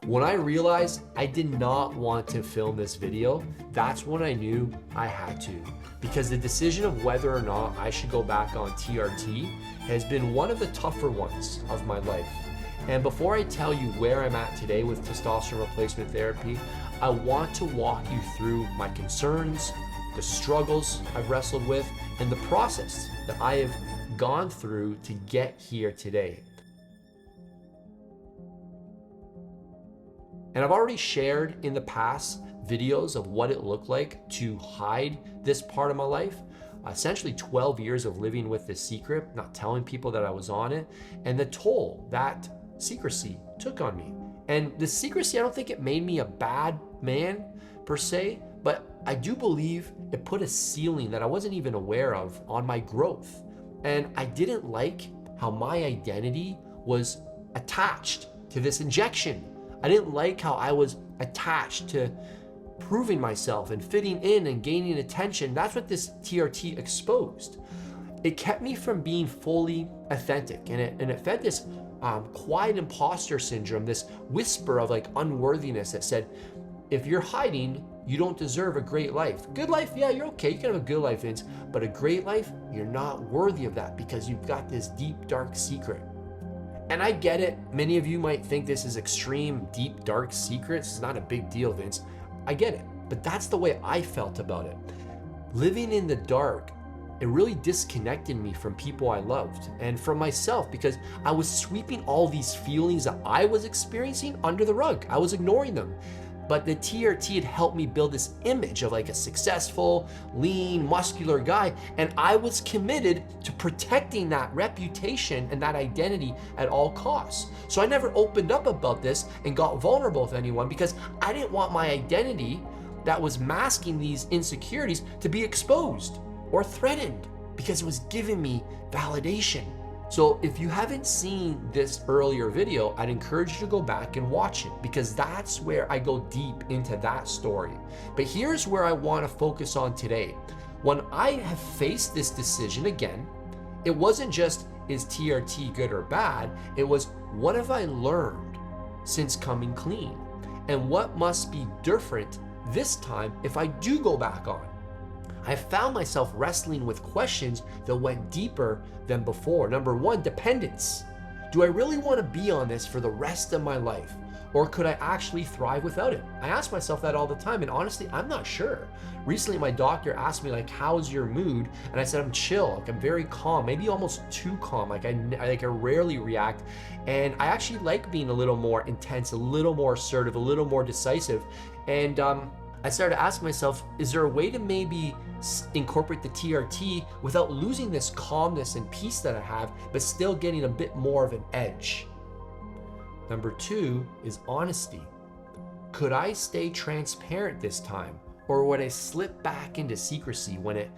When I realized I did not want to film this video, that's when I knew I had to. Because the decision of whether or not I should go back on TRT has been one of the tougher ones of my life. And before I tell you where I'm at today with testosterone replacement therapy, I want to walk you through my concerns, the struggles I've wrestled with, and the process that I have gone through to get here today. And I've already shared in the past videos of what it looked like to hide this part of my life. Essentially 12 years of living with this secret, not telling people that I was on it, and the toll that secrecy took on me. And the secrecy, I don't think it made me a bad man per se, but I do believe it put a ceiling that I wasn't even aware of on my growth. And I didn't like how my identity was attached to this injection. I didn't like how I was attached to proving myself and fitting in and gaining attention. That's what this TRT exposed. It kept me from being fully authentic, and it fed this quiet imposter syndrome, this whisper of like unworthiness that said, if you're hiding, you don't deserve a great life. Good life, yeah, you're okay, you can have a good life, Vince, but a great life, you're not worthy of that because you've got this deep, dark secret. And I get it, many of you might think this is extreme, deep, dark secrets. It's not a big deal, Vince. I get it, but that's the way I felt about it. Living in the dark, it really disconnected me from people I loved and from myself because I was sweeping all these feelings that I was experiencing under the rug. I was ignoring them. But the TRT had helped me build this image of like a successful, lean, muscular guy. And I was committed to protecting that reputation and that identity at all costs. So I never opened up about this and got vulnerable with anyone because I didn't want my identity that was masking these insecurities to be exposed or threatened because it was giving me validation. So if you haven't seen this earlier video, I'd encourage you to go back and watch it because that's where I go deep into that story. But here's where I want to focus on today. When I have faced this decision again, it wasn't just, is TRT good or bad? It was, what have I learned since coming clean? And what must be different this time if I do go back on? I found myself wrestling with questions that went deeper than before. Number one, dependence. Do I really want to be on this for the rest of my life? Or could I actually thrive without it? I ask myself that all the time, and honestly, I'm not sure. Recently, my doctor asked me, like, how's your mood? And I said, I'm chill, like I'm very calm, maybe almost too calm. Like I rarely react. And I actually like being a little more intense, a little more assertive, a little more decisive. And I started asking myself, is there a way to maybe incorporate the TRT without losing this calmness and peace that I have, but still getting a bit more of an edge? Number two is honesty. Could I stay transparent this time? Or would I slip back into secrecy when it,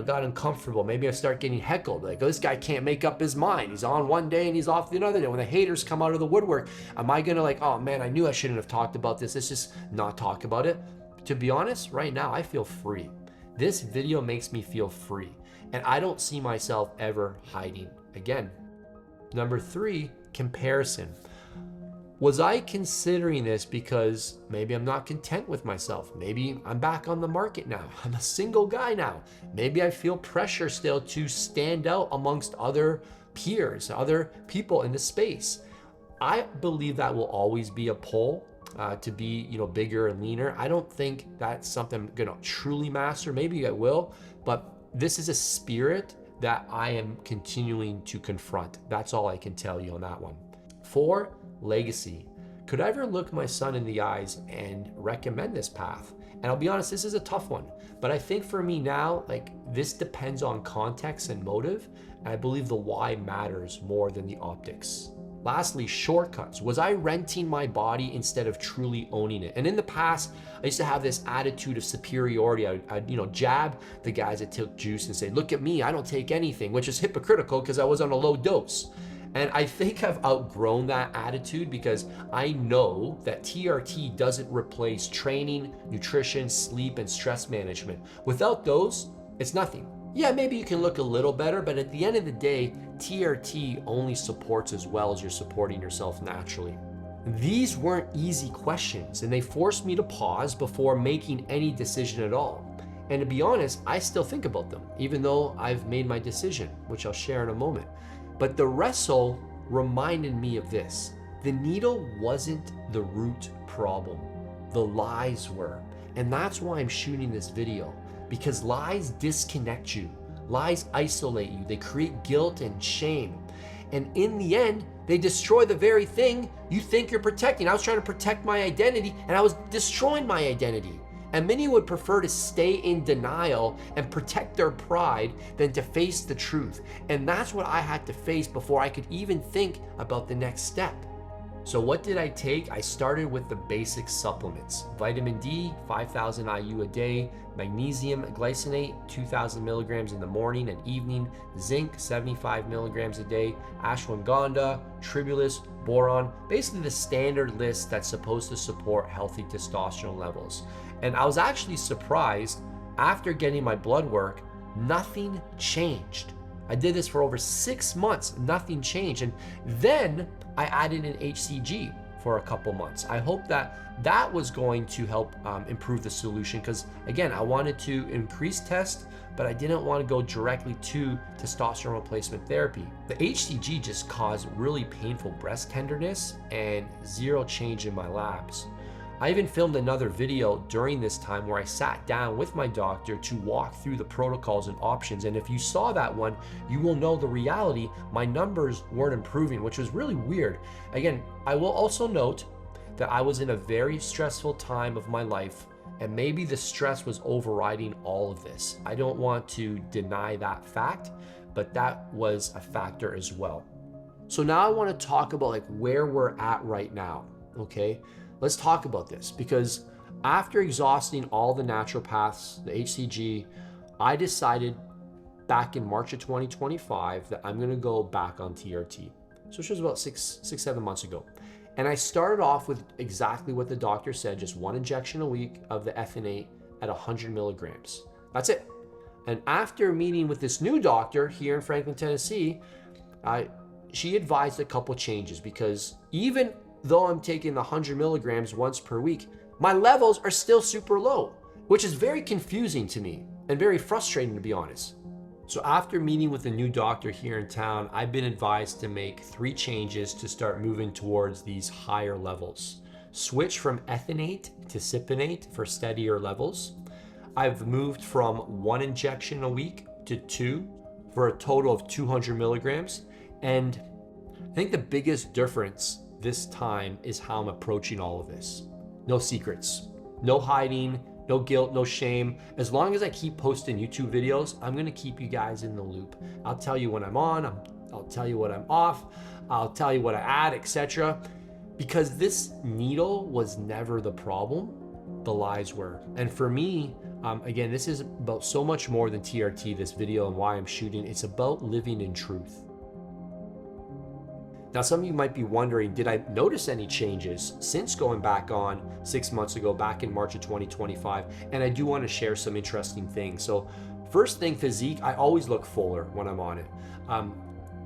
got uncomfortable? Maybe I start getting heckled. Like, oh, this guy can't make up his mind. He's on one day and he's off the other day. When the haters come out of the woodwork, am I gonna like, oh man, I knew I shouldn't have talked about this. Let's just not talk about it. To be honest, right now, I feel free. This video makes me feel free, and I don't see myself ever hiding again. Number three, comparison. Was I considering this because maybe I'm not content with myself? Maybe I'm back on the market now. I'm a single guy now. Maybe I feel pressure still to stand out amongst other peers, other people in the space. I believe that will always be a pull. To be, bigger and leaner. I don't think that's something I'm gonna truly master. Maybe I will, but this is a spirit that I am continuing to confront. That's all I can tell you on that one. 4, legacy. Could I ever look my son in the eyes and recommend this path? And I'll be honest, this is a tough one, but I think for me now, like, this depends on context and motive. And I believe the why matters more than the optics. Lastly, shortcuts. Was I renting my body instead of truly owning it? And in the past, I used to have this attitude of superiority. I'd jab the guys that took juice and say, look at me, I don't take anything, which is hypocritical because I was on a low dose. And I think I've outgrown that attitude because I know that TRT doesn't replace training, nutrition, sleep, and stress management. Without those, it's nothing. Yeah, maybe you can look a little better, but at the end of the day, TRT only supports as well as you're supporting yourself naturally. These weren't easy questions, and they forced me to pause before making any decision at all. And to be honest, I still think about them, even though I've made my decision, which I'll share in a moment. But the wrestle reminded me of this. The needle wasn't the root problem. The lies were. And that's why I'm shooting this video, because lies disconnect you. Lies isolate you. They create guilt and shame. And in the end, they destroy the very thing you think you're protecting. I was trying to protect my identity, and I was destroying my identity. And many would prefer to stay in denial and protect their pride than to face the truth. And that's what I had to face before I could even think about the next step. So what did I take? I started with the basic supplements. Vitamin D, 5,000 IU a day, magnesium glycinate, 2,000 milligrams in the morning and evening, zinc, 75 milligrams a day, ashwagandha, tribulus, boron, basically the standard list that's supposed to support healthy testosterone levels. And I was actually surprised, after getting my blood work, nothing changed. I did this for over 6 months, nothing changed. And then I added an HCG for a couple months. I hope that was going to help improve the solution, because again, I wanted to increase test, but I didn't want to go directly to testosterone replacement therapy. The HCG just caused really painful breast tenderness and zero change in my labs. I even filmed another video during this time where I sat down with my doctor to walk through the protocols and options. And if you saw that one, you will know the reality. My numbers weren't improving, which was really weird. Again, I will also note that I was in a very stressful time of my life, and maybe the stress was overriding all of this. I don't want to deny that fact, but that was a factor as well. So now I want to talk about like where we're at right now, okay? Let's talk about this, because after exhausting all the naturopaths, the HCG, I decided back in March of 2025 that I'm gonna go back on TRT. So which was about 7 months ago. And I started off with exactly what the doctor said, just 1 injection a week of the 𝗏 at 100 milligrams. That's it. And after meeting with this new doctor here in Franklin, Tennessee, she advised a couple changes, because even though I'm taking the 100 milligrams once per week, my levels are still super low, which is very confusing to me and very frustrating, to be honest. So after meeting with a new doctor here in town, I've been advised to make 3 changes to start moving towards these higher levels. Switch from ethionate to cypionate for steadier levels. I've moved from 1 injection a week to 2 for a total of 200 milligrams. And I think the biggest difference this time is how I'm approaching all of this. No secrets, no hiding, no guilt, no shame. As long as I keep posting YouTube videos, I'm gonna keep you guys in the loop. I'll tell you when I'm on, I'll tell you when I'm off, I'll tell you what I add, etc. Because this needle was never the problem, the lies were. And for me, again, this is about so much more than TRT, this video, and why I'm shooting. It's about living in truth. Now, some of you might be wondering, did I notice any changes since going back on 6 months ago, back in March of 2025? And I do want to share some interesting things. So first thing, physique, I always look fuller when I'm on it.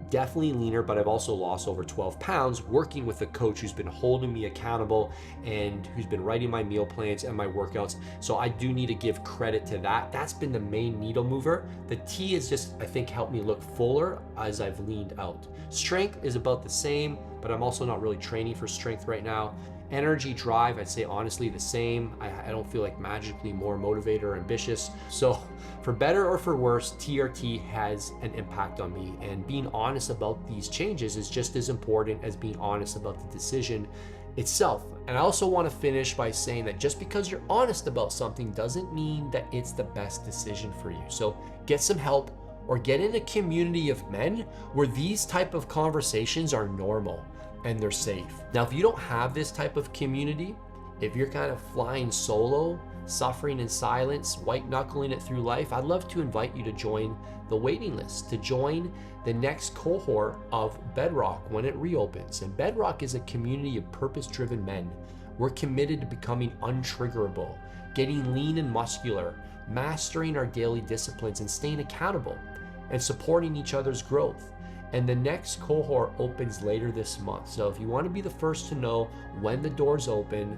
Definitely leaner, but I've also lost over 12 pounds working with a coach who's been holding me accountable and who's been writing my meal plans and my workouts. So I do need to give credit to that. That's been the main needle mover. The T has just, I think, helped me look fuller as I've leaned out. Strength is about the same, but I'm also not really training for strength right now. Energy, drive, I'd say honestly the same. I don't feel like magically more motivated or ambitious. So for better or for worse, TRT has an impact on me, and being honest about these changes is just as important as being honest about the decision itself. And I also want to finish by saying that just because you're honest about something doesn't mean that it's the best decision for you. So get some help, or get in a community of men where these type of conversations are normal and they're safe. Now, if you don't have this type of community, if you're kind of flying solo, suffering in silence, white knuckling it through life, I'd love to invite you to join the waiting list, to join the next cohort of Bedrock when it reopens. And Bedrock is a community of purpose-driven men. We're committed to becoming untriggerable, getting lean and muscular, mastering our daily disciplines and staying accountable, and supporting each other's growth. And the next cohort opens later this month. So if you want to be the first to know when the doors open,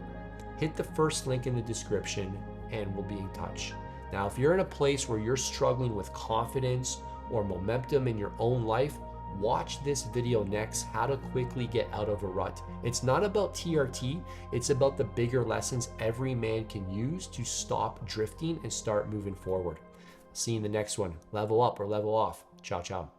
hit the first link in the description and we'll be in touch. Now, if you're in a place where you're struggling with confidence or momentum in your own life, watch this video next, how to quickly get out of a rut. It's not about TRT, it's about the bigger lessons every man can use to stop drifting and start moving forward. See you in the next one. Level up or level off. Ciao, ciao.